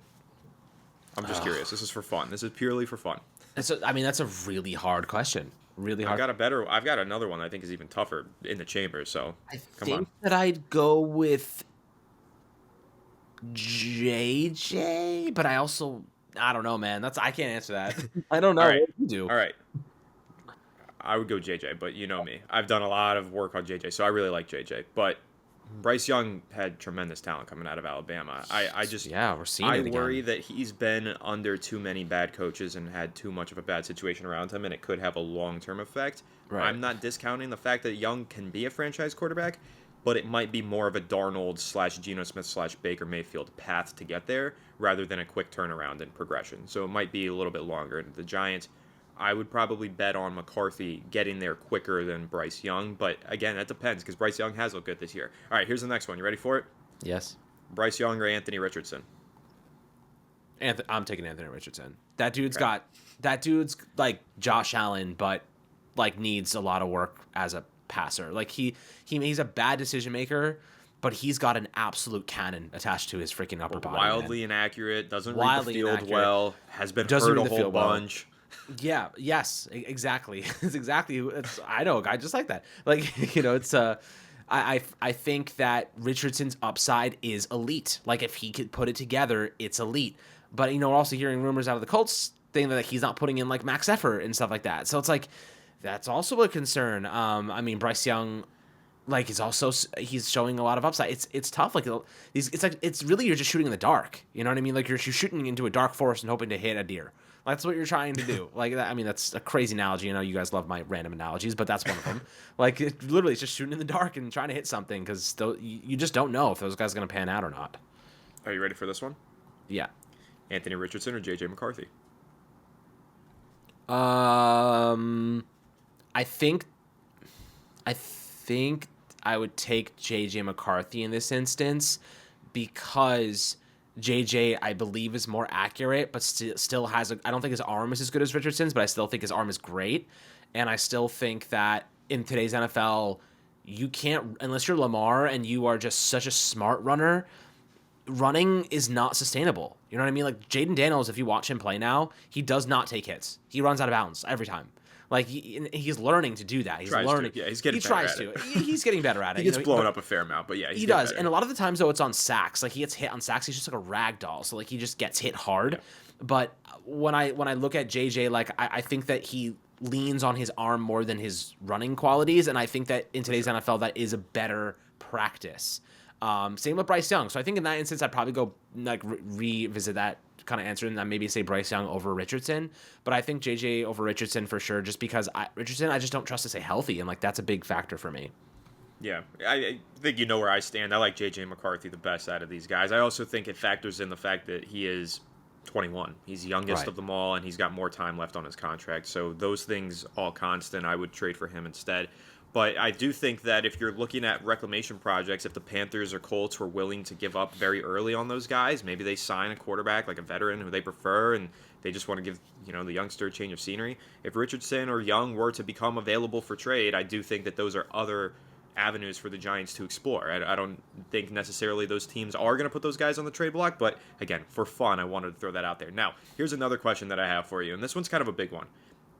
I'm just curious. This is for fun. This is purely for fun. I mean, that's a really hard question. Really hard. I've got another one that I think is even tougher in the chamber. So I come on. think that I'd go with JJ, but I don't know, man. I can't answer that. I don't know. All right. What do you do? All right. I would go JJ, but you know me. I've done a lot of work on JJ, so I really like JJ. But Bryce Young had tremendous talent coming out of Alabama. We're seeing it again. worry that he's been under too many bad coaches and had too much of a bad situation around him, and it could have a long-term effect. Right. I'm not discounting the fact that Young can be a franchise quarterback, but it might be more of a Darnold / Geno Smith / Baker Mayfield path to get there rather than a quick turnaround and progression. So it might be a little bit longer. And the Giants, I would probably bet on McCarthy getting there quicker than Bryce Young. But again, that depends because Bryce Young has looked good this year. All right, here's the next one. You ready for it? Yes. Bryce Young or Anthony Richardson? I'm taking Anthony Richardson. That Okay. dude's like Josh Allen, but like needs a lot of work as a passer. Like he's a bad decision maker, but he's got an absolute cannon attached to his freaking upper body. Wildly inaccurate, doesn't read the Wildly field inaccurate. well, has been Doesn't hurt read a the whole field well. bunch. Yeah. Yes. Exactly. It's exactly. I know a guy just like that. Like it's I think that Richardson's upside is elite. Like if he could put it together, it's elite. But we're also hearing rumors out of the Colts thing that he's not putting in like max effort and stuff like that. So it's like that's also a concern. I mean Bryce Young, like he's showing a lot of upside. It's tough. Like it's really you're just shooting in the dark. You know what I mean? Like you're shooting into a dark forest and hoping to hit a deer. That's what you're trying to do. Like that. I mean, that's a crazy analogy. You guys love my random analogies, but that's one of them. Like literally, it's just shooting in the dark and trying to hit something because you just don't know if those guys are going to pan out or not. Are you ready for this one? Yeah. Anthony Richardson or JJ McCarthy? I think I would take JJ McCarthy in this instance because JJ, I believe, is more accurate, but still has I don't think his arm is as good as Richardson's, but I still think his arm is great. And I still think that in today's NFL, you can't, unless you're Lamar and you are just such a smart runner, running is not sustainable. You know what I mean? Like Jaden Daniels, if you watch him play now, he does not take hits. He runs out of bounds every time. Like he's learning to do that. He's learning. Yeah, he's getting he better tries at it. He's getting better at it. He gets blown up a fair amount, but yeah, he does. better. And a lot of the times though, it's on sacks. Like he gets hit on sacks. He's just like a rag doll. So like he just gets hit hard. Yeah. But when I look at JJ, like I think that he leans on his arm more than his running qualities, and I think that in today's NFL that is a better practice. Same with Bryce Young. So I think in that instance, I'd probably go like revisit that kind of answer and then maybe say Bryce Young over Richardson. But I think JJ over Richardson for sure, just because Richardson, I just don't trust to stay healthy. And like, that's a big factor for me. Yeah, I think you know where I stand. I like JJ McCarthy the best out of these guys. I also think it factors in the fact that he is 21. He's youngest of them all, and he's got more time left on his contract. So those things all constant, I would trade for him instead. But I do think that if you're looking at reclamation projects, if the Panthers or Colts were willing to give up very early on those guys, maybe they sign a quarterback like a veteran who they prefer and they just want to give the youngster a change of scenery. If Richardson or Young were to become available for trade, I do think that those are other avenues for the Giants to explore. I don't think necessarily those teams are going to put those guys on the trade block, but again, for fun, I wanted to throw that out there. Now, here's another question that I have for you, and this one's kind of a big one.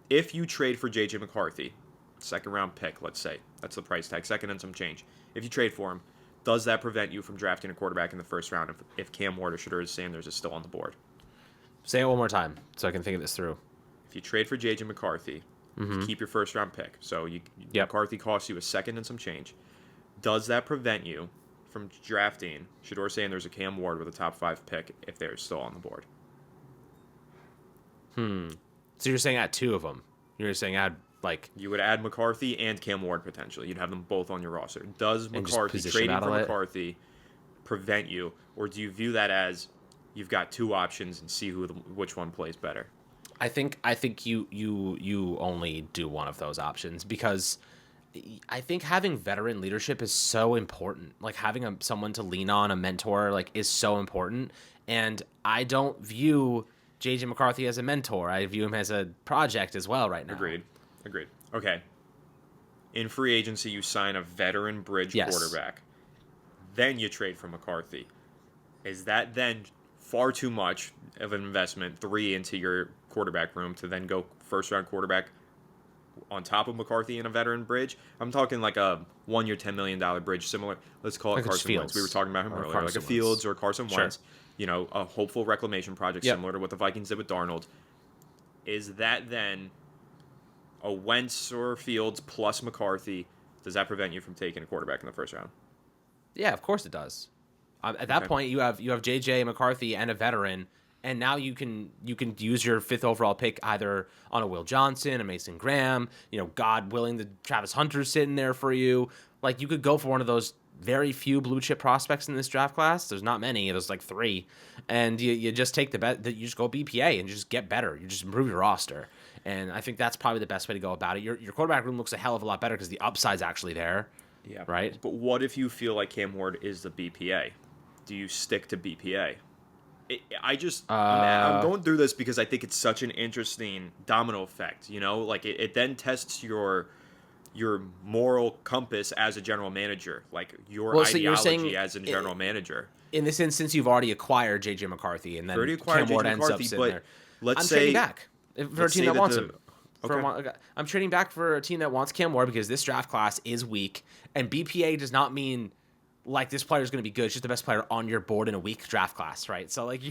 If you trade for JJ McCarthy, second round pick, let's say, that's the price tag, second and some change. If you trade for him, does that prevent you from drafting a quarterback in the first round if Cam Ward or Shedeur Sanders is still on the board? Say it one more time so I can think of this through. If you trade for JJ McCarthy, you keep your first round pick. So McCarthy costs you a second and some change. Does that prevent you from drafting Shedeur Sanders or Cam Ward with a top 5 pick if they're still on the board? So you're saying add two of them. You're saying add like you would add McCarthy and Cam Ward potentially. You'd have them both on your roster. Does McCarthy trading for McCarthy prevent you, or do you view that as you've got two options and see which one plays better? I think you only do one of those options because I think having veteran leadership is so important. Like having someone to lean on, a mentor, like is so important. And I don't view JJ McCarthy as a mentor. I view him as a project as well right now. Agreed. Okay. In free agency, you sign a veteran bridge quarterback. Then you trade for McCarthy. Is that then far too much of an investment, 3 into your quarterback room, to then go first-round quarterback on top of McCarthy in a veteran bridge? I'm talking like a 1-year, $10 million bridge, similar. Let's call it like Carson Wentz. We were talking about him earlier, like a Fields or Carson Wentz. A hopeful reclamation project similar to what the Vikings did with Darnold. Is that then a Wentz or Fields plus McCarthy? Does that prevent you from taking a quarterback in the first round? Yeah, of course it does. At that point, you have JJ McCarthy and a veteran, and now you can use your 5th overall pick either on a Will Johnson, a Mason Graham, God willing, the Travis Hunter's sitting there for you. Like, you could go for one of those very few blue chip prospects in this draft class. There's not many. There's like 3, and you just take the bet that you just go BPA and just get better. You just improve your roster, and I think that's probably the best way to go about it. Your quarterback room looks a hell of a lot better because the upside's actually there. Yeah. Right. But what if you feel like Cam Ward is the BPA? Do you stick to BPA? I'm going through this because I think it's such an interesting domino effect. Like it then tests your moral compass as a general manager, like your ideology as a general manager. In this instance, you've already acquired JJ McCarthy, and then Cam Ward ends up sitting there. Let's say, trading back for a team that wants him. Okay. I'm trading back for a team that wants Cam Ward because this draft class is weak, and BPA does not mean like this player is going to be good. It's just the best player on your board in a weak draft class, right? So like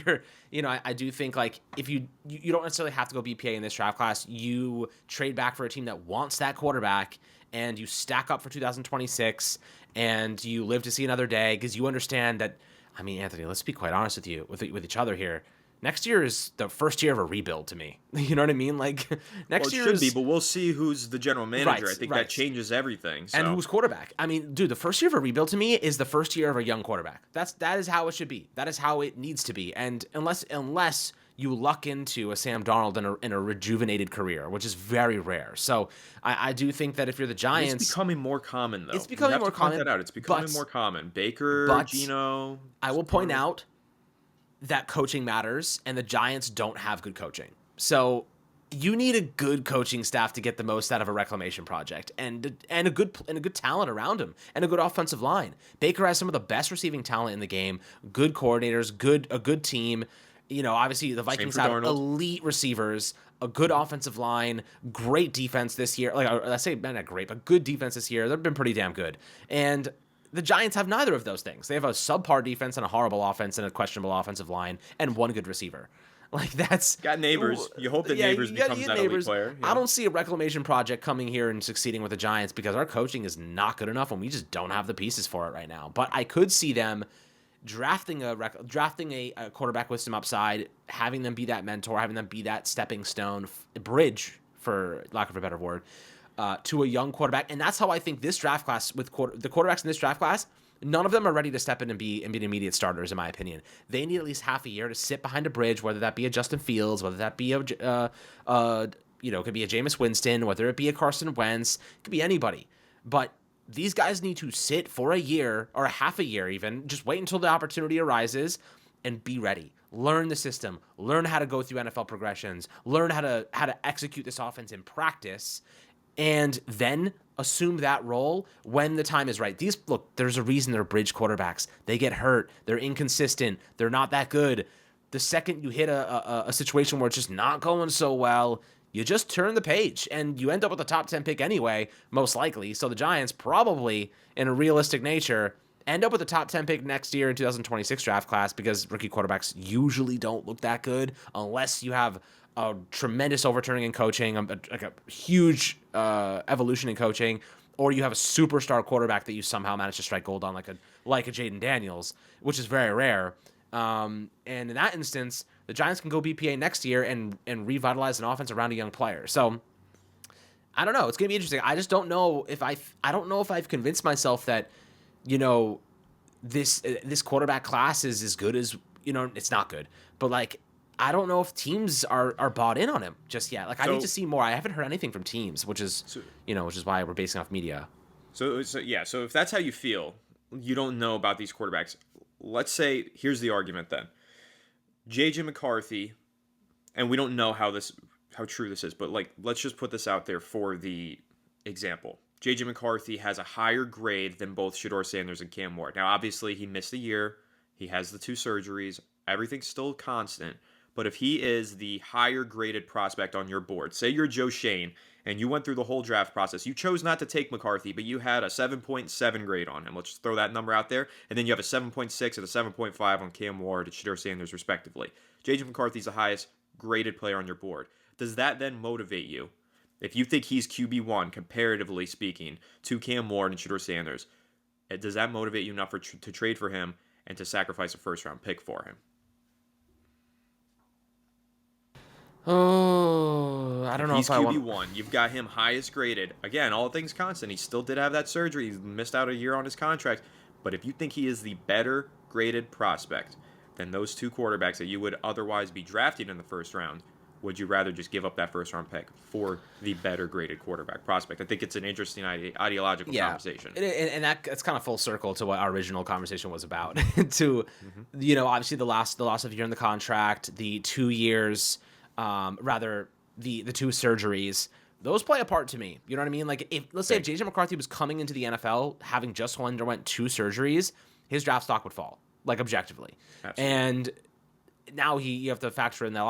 I do think like if you don't necessarily have to go BPA in this draft class. You trade back for a team that wants that quarterback, and you stack up for 2026, and you live to see another day because you understand that. I mean, Anthony, let's be quite honest with each other here. Next year is the first year of a rebuild to me. You know what I mean? Like next year should be, but we'll see who's the general manager. I think that changes everything. So. And who's quarterback? I mean, dude, the first year of a rebuild to me is the first year of a young quarterback. That is how it should be. That is how it needs to be. And unless you luck into a Sam Darnold in a rejuvenated career, which is very rare. So I do think that if you're the Giants, it's becoming more common though. It's becoming more common. Point that out. It's becoming more common. Baker, Geno. I will point out that coaching matters, and the Giants don't have good coaching. So you need a good coaching staff to get the most out of a reclamation project, and a good talent around him, and a good offensive line. Baker has some of the best receiving talent in the game, good coordinators, a good team. Obviously the Vikings have elite receivers, a good offensive line, great defense this year. Like I say, not great, but good defense this year. They've been pretty damn good, and the Giants have neither of those things. They have a subpar defense and a horrible offense and a questionable offensive line and one good receiver. Like that's got Neighbors. You hope that Neighbors becomes that elite player. Yeah. I don't see a reclamation project coming here and succeeding with the Giants because our coaching is not good enough and we just don't have the pieces for it right now. But I could see them drafting a quarterback with some upside, having them be that mentor, having them be that stepping stone, bridge, for lack of a better word, to a young quarterback. And that's how I think this draft class, with the quarterbacks in this draft class, none of them are ready to step in and be immediate starters, in my opinion. They need at least half a year to sit behind a bridge, whether that be a Justin Fields, whether that be it could be a Jameis Winston, whether it be a Carson Wentz, it could be anybody. But these guys need to sit for a year or a half a year even, just wait until the opportunity arises and be ready. Learn the system, learn how to go through NFL progressions, learn how to execute this offense in practice, and then assume that role when the time is right. There's a reason they're bridge quarterbacks. They get hurt. They're inconsistent. They're not that good. The second you hit a situation where it's just not going so well, you just turn the page and you end up with a top 10 pick anyway, most likely. So the Giants probably, in a realistic nature, end up with a top 10 pick next year in 2026 draft class because rookie quarterbacks usually don't look that good unless you have a tremendous overturning in coaching, like a huge evolution in coaching, or you have a superstar quarterback that you somehow manage to strike gold on, like a Jaden Daniels, which is very rare. And in that instance, the Giants can go BPA next year and revitalize an offense around a young player. So I don't know. It's gonna be interesting. I just don't know if I've convinced myself that this quarterback class is as good as it's not good, but like. I don't know if teams are bought in on him just yet. Like I need to see more. I haven't heard anything from teams, which is why we're basing off media. So if that's how you feel, you don't know about these quarterbacks. Let's say here's the argument then. JJ McCarthy and we don't know how true this is, but like, let's just put this out there for the example. JJ McCarthy has a higher grade than both Shedeur Sanders and Cam Ward. Now, obviously, he missed a year. He has the 2 surgeries. Everything's still constant. But if he is the higher graded prospect on your board, say you're Joe Shane and you went through the whole draft process, you chose not to take McCarthy, but you had a 7.7 grade on him. Let's just throw that number out there. And then you have a 7.6 and a 7.5 on Cam Ward and Shedeur Sanders, respectively. JJ McCarthy's the highest graded player on your board. Does that then motivate you? If you think he's QB1, comparatively speaking, to Cam Ward and Shedeur Sanders, does that motivate you enough to trade for him and to sacrifice a first-round pick for him? Oh, I don't know if I want... He's QB1. You've got him highest graded. Again, all things constant. He still did have that surgery. He missed out a year on his contract. But if you think he is the better graded prospect than those 2 quarterbacks that you would otherwise be drafting in the first round, would you rather just give up that first-round pick for the better graded quarterback prospect? I think it's an interesting ideological conversation. And that's kind of full circle to what our original conversation was about. Obviously the loss of a year in the contract, the 2 years, the 2 surgeries, those play a part to me. You know what I mean? Like, let's say if JJ McCarthy was coming into the NFL having just underwent 2 surgeries, his draft stock would fall, like, objectively. Absolutely. And now you have to factor in the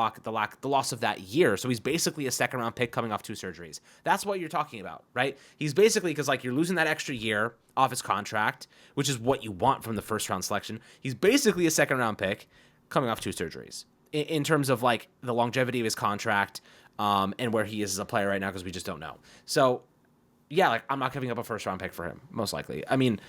loss of that year. So he's basically a second-round pick coming off 2 surgeries. That's what you're talking about, right? He's basically, because like you're losing that extra year off his contract, which is what you want from the first-round selection. He's basically a second-round pick coming off 2 surgeries in terms of like the longevity of his contract and where he is as a player right now, because we just don't know. So yeah, like I'm not giving up a first-round pick for him, most likely. I mean,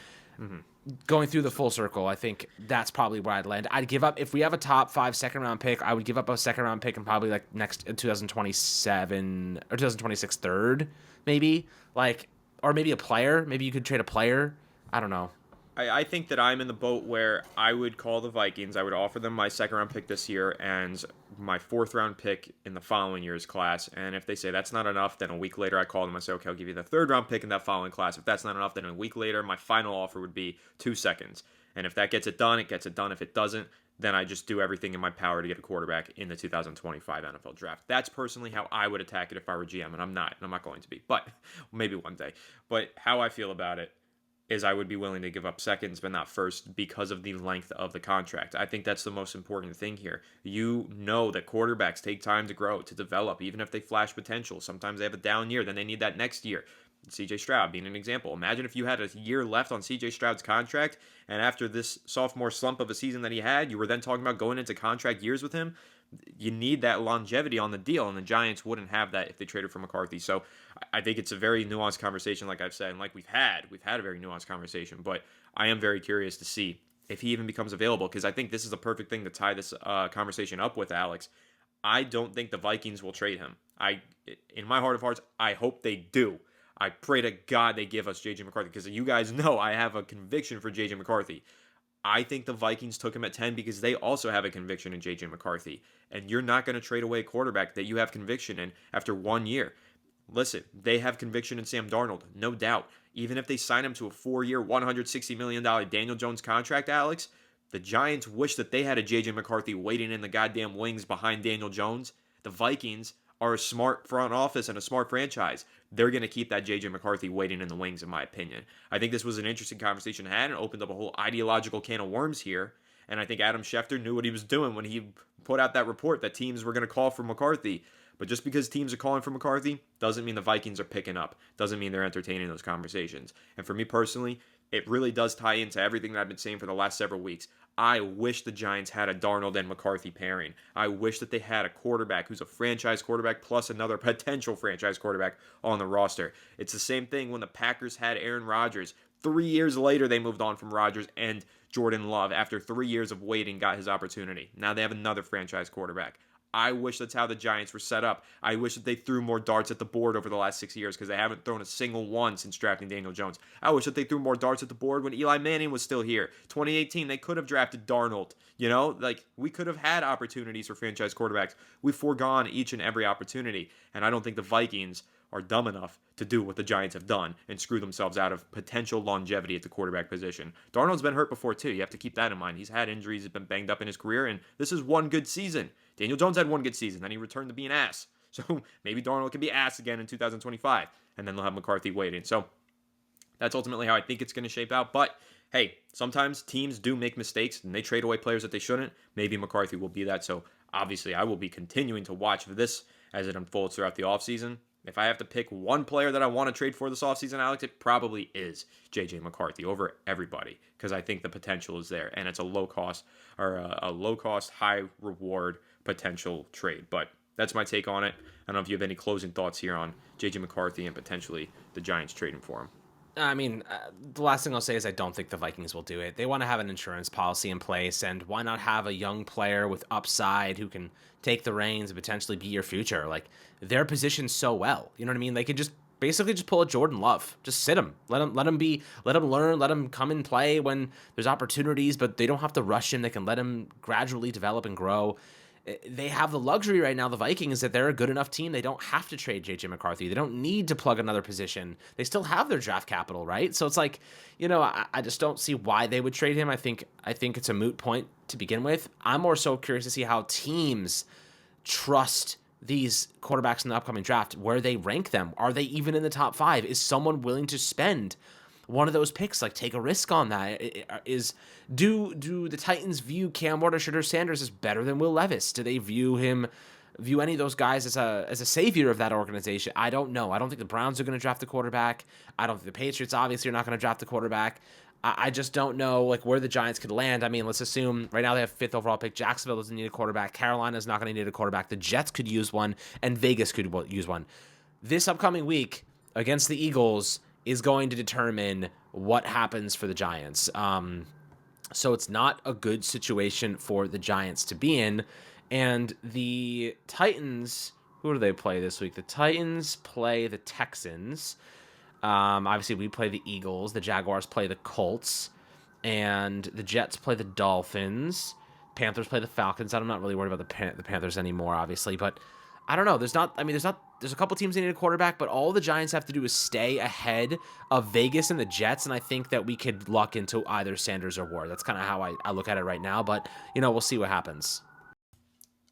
going through the full circle, I think that's probably where I'd land. I'd give up, if we have a top 5 second-round pick, I would give up a second-round pick and probably like next 2027 or 2026 third, maybe. Like, or maybe a player. Maybe you could trade a player. I don't know. I think that I'm in the boat where I would call the Vikings. I would offer them my second-round pick this year and my 4th-round pick in the following year's class. And if they say that's not enough, then a week later I call them and say, okay, I'll give you the 3rd-round pick in that following class. If that's not enough, then a week later my final offer would be 2 seconds. And if that gets it done, it gets it done. If it doesn't, then I just do everything in my power to get a quarterback in the 2025 NFL draft. That's personally how I would attack it if I were GM, and I'm not going to be, but maybe one day. But how I feel about it is I would be willing to give up seconds, but not first, because of the length of the contract. I think that's the most important thing here. You know that quarterbacks take time to grow, to develop, even if they flash potential. Sometimes they have a down year, then they need that next year. CJ Stroud being an example. Imagine if you had a year left on CJ Stroud's contract, and after this sophomore slump of a season that he had, you were then talking about going into contract years with him. You need that longevity on the deal, and the Giants wouldn't have that if they traded for McCarthy. So I think it's a very nuanced conversation, like I've said, and like we've had a very nuanced conversation. But I am very curious to see if he even becomes available, because I think this is a perfect thing to tie this conversation up with, Alex. I don't think the Vikings will trade him. In my heart of hearts, I hope they do. I pray to God they give us JJ McCarthy, because you guys know I have a conviction for JJ McCarthy. I think the Vikings took him at 10 because they also have a conviction in JJ McCarthy. And you're not going to trade away a quarterback that you have conviction in after 1 year. Listen, they have conviction in Sam Darnold, no doubt. Even if they sign him to a 4-year, $160 million Daniel Jones contract, Alex, the Giants wish that they had a JJ McCarthy waiting in the goddamn wings behind Daniel Jones. The Vikings are a smart front office and a smart franchise. They're going to keep that JJ McCarthy waiting in the wings, in my opinion. I think this was an interesting conversation to have and opened up a whole ideological can of worms here. And I think Adam Schefter knew what he was doing when he put out that report that teams were going to call for McCarthy. But just because teams are calling for McCarthy doesn't mean the Vikings are picking up. Doesn't mean they're entertaining those conversations. And for me personally, it really does tie into everything that I've been saying for the last several weeks. I wish the Giants had a Darnold and McCarthy pairing. I wish that they had a quarterback who's a franchise quarterback plus another potential franchise quarterback on the roster. It's the same thing when the Packers had Aaron Rodgers. 3 years later, they moved on from Rodgers, and Jordan Love, after 3 years of waiting, got his opportunity. Now they have another franchise quarterback. I wish that's how the Giants were set up. I wish that they threw more darts at the board over the last 6 years, because they haven't thrown a single one since drafting Daniel Jones. I wish that they threw more darts at the board when Eli Manning was still here. 2018, they could have drafted Darnold. You know, like, we could have had opportunities for franchise quarterbacks. We've foregone each and every opportunity, and I don't think the Vikings are dumb enough to do what the Giants have done and screw themselves out of potential longevity at the quarterback position. Darnold's been hurt before too. You have to keep that in mind. He's had injuries, he's been banged up in his career, and this is one good season. Daniel Jones had one good season, then he returned to being ass. So maybe Darnold can be ass again in 2025, and then they'll have McCarthy waiting. So that's ultimately how I think it's going to shape out. But hey, sometimes teams do make mistakes and they trade away players that they shouldn't. Maybe McCarthy will be that. So obviously I will be continuing to watch this as it unfolds throughout the offseason. If I have to pick one player that I want to trade for this offseason, Alex, it probably is JJ McCarthy over everybody, because I think the potential is there and it's a low cost, high reward potential trade. But that's my take on it. I don't know if you have any closing thoughts here on JJ McCarthy and potentially the Giants trading for him. I mean, the last thing I'll say is I don't think the Vikings will do it. They want to have an insurance policy in place, and why not have a young player with upside who can take the reins and potentially be your future? Like, they're positioned so well. You know what I mean? They could just basically just pull a Jordan Love. Just sit him. Let him learn, let him come and play when there's opportunities, but they don't have to rush him. They can let him gradually develop and grow. They have the luxury right now, the Vikings, that they're a good enough team. They don't have to trade JJ McCarthy. They don't need to plug another position. They still have their draft capital, right? So it's like, I just don't see why they would trade him. I think it's a moot point to begin with. I'm more so curious to see how teams trust these quarterbacks in the upcoming draft, where they rank them. Are they even in the top 5? Is someone willing to spend one of those picks, like take a risk on that? Do the Titans view Cam Ward or Shedeur Sanders as better than Will Levis? Do they view any of those guys as a savior of that organization? I don't know. I don't think the Browns are going to draft the quarterback. I don't think the Patriots obviously are not going to draft the quarterback. I just don't know where the Giants could land. I mean, let's assume right now they have 5th overall pick. Jacksonville doesn't need a quarterback. Carolina's not going to need a quarterback. The Jets could use one, and Vegas could use one. This upcoming week against the Eagles is going to determine what happens for the Giants. So it's not a good situation for the Giants to be in. And the Titans, who do they play this week? The Titans play the Texans. Obviously, we play the Eagles. The Jaguars play the Colts. And the Jets play the Dolphins. Panthers play the Falcons. I'm not really worried about the Panthers anymore, obviously. But I don't know. There's a couple teams that need a quarterback, but all the Giants have to do is stay ahead of Vegas and the Jets, and I think that we could luck into either Sanders or Ward. That's kind of how I look at it right now, but, we'll see what happens.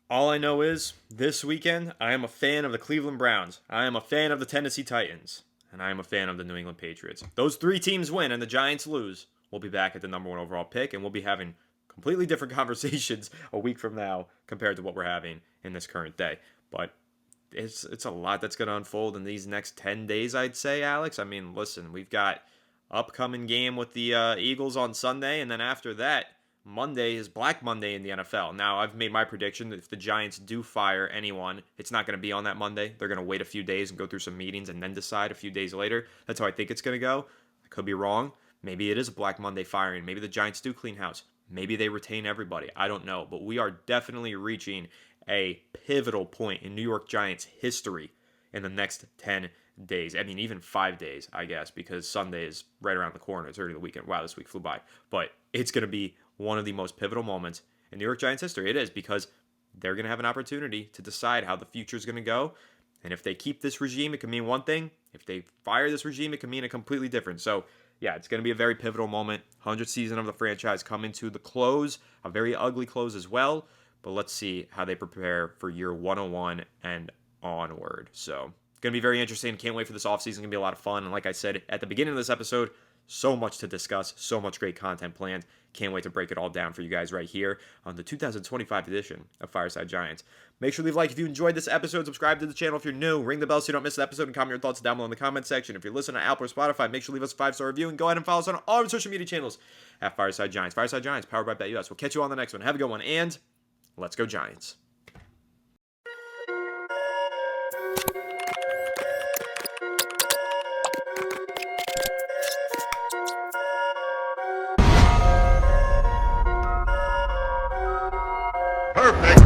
All I know is, this weekend, I am a fan of the Cleveland Browns, I am a fan of the Tennessee Titans, and I am a fan of the New England Patriots. If those 3 teams win and the Giants lose, we'll be back at the number 1 overall pick, and we'll be having completely different conversations a week from now compared to what we're having in this current day. But it's a lot that's going to unfold in these next 10 days, I'd say, Alex. I mean, listen, we've got upcoming game with the Eagles on Sunday, and then after that, Monday is Black Monday in the NFL. Now, I've made my prediction that if the Giants do fire anyone, it's not going to be on that Monday. They're going to wait a few days and go through some meetings and then decide a few days later. That's how I think it's going to go. I could be wrong. Maybe it is a Black Monday firing. Maybe the Giants do clean house. Maybe they retain everybody. I don't know. But we are definitely reaching a pivotal point in New York Giants history in the next 10 days. I mean, even 5 days, I guess, because Sunday is right around the corner. It's already the weekend. Wow, this week flew by. But it's going to be one of the most pivotal moments in New York Giants history. It is, because they're going to have an opportunity to decide how the future is going to go. And if they keep this regime, it can mean one thing. If they fire this regime, it can mean a completely different. So, yeah, it's going to be a very pivotal moment. 100th season of the franchise coming to the close. A very ugly close as well. But let's see how they prepare for year 101 and onward. So, it's going to be very interesting. Can't wait for this offseason. It's going to be a lot of fun. And like I said at the beginning of this episode, so much to discuss. So much great content planned. Can't wait to break it all down for you guys right here on the 2025 edition of Fireside Giants. Make sure to leave a like if you enjoyed this episode. Subscribe to the channel if you're new. Ring the bell so you don't miss an episode, and comment your thoughts down below in the comment section. If you're listening to Apple or Spotify, make sure to leave us a 5-star review, and go ahead and follow us on all our social media channels at Fireside Giants. Fireside Giants, powered by BetUS. We'll catch you on the next one. Have a good one, and let's go Giants. Perfect.